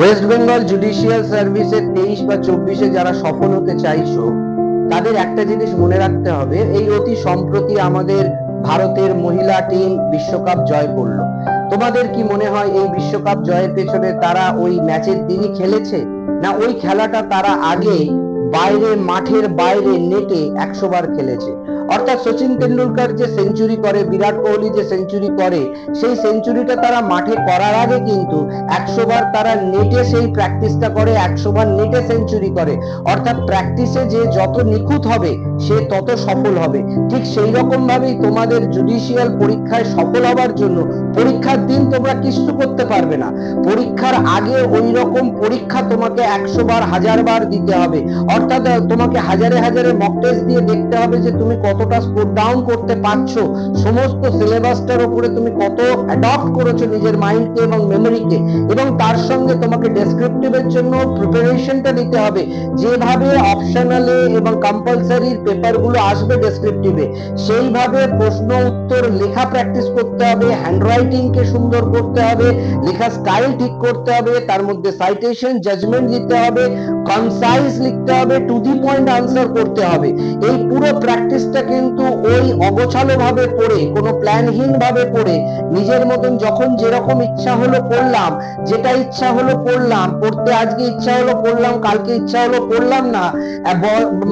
West Bengal judicial সার্ভিসে 23 বা 24-এ যারা সফল হতে চাইছো তাদের একটা জিনিস মনে রাখতে হবে, এই অতি সম্প্রতি আমাদের ভারতের মহিলা টিম বিশ্বকাপ জয় করলো। তোমাদের কি মনে হয় এই বিশ্বকাপ জয়ের পেছনে তারা ওই ম্যাচের দিনই খেলেছে, না ওই খেলাটা তারা আগে বাইরে মাঠের বাইরে নেটে 100 বার খেলেছে? অর্থাৎ সচিন তেন্ডুলকর যে সেঞ্চুরি করে, বিরাট কোহলি যে সেঞ্চুরি করে, সেই সেঞ্চুরিটা তারা মাঠে করার আগে কিন্তু 100 বার তারা নেটে সেই প্র্যাকটিসটা করে, 100 বার নেটে সেঞ্চুরি করে। অর্থাৎ প্র্যাকটিসে যে যত নিখুঁত হবে সে তত সফল হবে। ঠিক সেই রকম ভাবেই তোমাদের জুডিশিয়াল পরীক্ষায় সফল হবার জন্য পরীক্ষার দিন তোমরা কিছু করতে পারবে না, পরীক্ষার আগে ওই রকম পরীক্ষা তোমাকে 100 বার 1000 বার দিতে হবে। অর্থাৎ তোমাকে হাজারে হাজারে মক টেস্ট দিয়ে দেখতে হবে যে তুমি কতটা স্কোর ডাউন করতে পারছো, সমস্ত সিলেবাসটার উপরে তুমি কত অ্যাডপ্ট করেছো নিজের মাইন্ডকে এবং মেমোরিকে, এবং তার সঙ্গে তোমাকে ডেসক্রিপটিভের জন্য প্রিপারেশনটা নিতে হবে। যেভাবে অপশনালে এবং কম্পালসারি পেপারগুলো আসবে ডেসক্রিপটিভে, সেইভাবে প্রশ্ন উত্তর লেখা প্র্যাকটিস করতে হবে, হ্যান্ডরাইটিং কে সুন্দর করতে হবে, লেখা স্টাইল ঠিক করতে হবে, তার মধ্যে সাইটেশন জাজমেন্ট দিতে হবে, কনসাইজ লিখতে হবে, টু দি পয়েন্ট আনসার করতে হবে। এই পুরো প্র্যাকটিসটা কিন্তু ওই অগোছালো ভাবে পড়ে, কোনো প্ল্যানহীন ভাবে পড়ে, নিজের মতন যখন যেরকম ইচ্ছা হলো পড়লাম, যেটা ইচ্ছা হলো পড়লাম, পড়তে আজকে ইচ্ছা হলো পড়লাম, কালকে ইচ্ছা হলো পড়লাম না,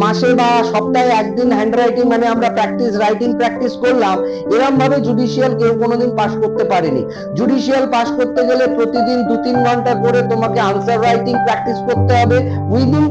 মাসে বা সপ্তাহে একদিন হ্যান্ডরাইটিং মানে আমরা প্র্যাকটিস রাইটিং প্র্যাকটিস করলাম, এরকম ভাবে জুডিশিয়াল কেউ কোনোদিন পাস করতে পারেনি। জুডিশিয়াল পাস করতে গেলে প্রতিদিন 2-3 ঘন্টা করে তোমাকে আনসার রাইটিং প্র্যাকটিস করতে হবে, উইদিন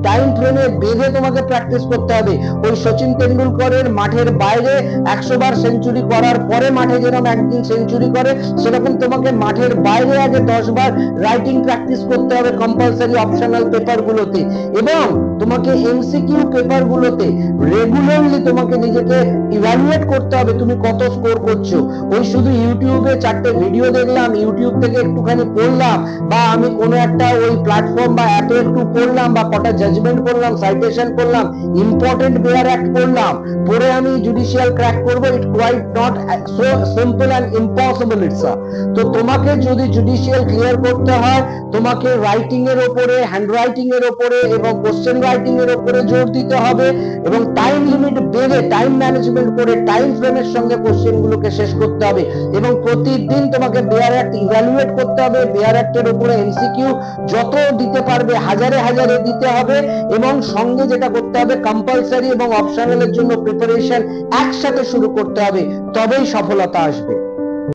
টাইম ফ্রেমে বেঁধে তোমাকে প্র্যাকটিস করতে হবে। ওই সচিন তেন্ডুলকরের মাঠের বাইরে 100 বার সেঞ্চুরি করার পরে মাঠে যেরকম একদিন সেঞ্চুরি করে, সেরকম তোমাকে মাঠের বাইরে আগে 10 বার রাইটিং প্র্যাকটিস করতে হবে কম্পালসারি অপশনাল পেপারগুলোতে, এবং তোমাকে এমসিকিউ পেপারগুলোতে রেগুলারলি তোমাকে নিজেকে ইভ্যালুয়েট করতে হবে তুমি কত স্কোর করছো। ওই শুধু ইউটিউবে 4টে ভিডিও দেখলাম, ইউটিউব থেকে একটুখানি পড়লাম, বা আমি কোনো একটা ওই প্ল্যাটফর্ম বা অ্যাপে একটু পড়লাম, বা কটা জাজমেন্ট করলাম, সাইটেশন করলাম, ইম্পর্টেন্ট বেয়ার অ্যাক্ট পড়লাম, পড়ে আমি জুডিশিয়াল ক্র্যাক করবো, it quite not so simple and impossible it's. তো তোমাকে যদি জুডিশিয়াল ক্লিয়ার করতে হয়, তোমাকে রাইটিং এর উপরে, হ্যান্ড রাইটিং এর উপরে এবং কোশ্চেন রাইটিং এর উপরে জোর দিতে হবে, এবং টাইম লিমিট বেঁধে টাইম ম্যানেজমেন্ট করে টাইম ফ্রেমের সঙ্গে কোশ্চেন গুলোকে শেষ করতে হবে, এবং প্রতিদিন তোমাকে বেয়ার অ্যাক্ট ইভ্যালুয়েট করতে হবে, বেয়ার অ্যাক্টের উপরে এমসিকিউ যত দিতে পারবে হাজারে হাজারে দিতে হবে, এবং সঙ্গে যেটা করতে হবে কম্পালসারি এবং অপশনালের জন্য প্রিপারেশন একসাথে শুরু করতে হবে, তবেই সফলতা আসবে।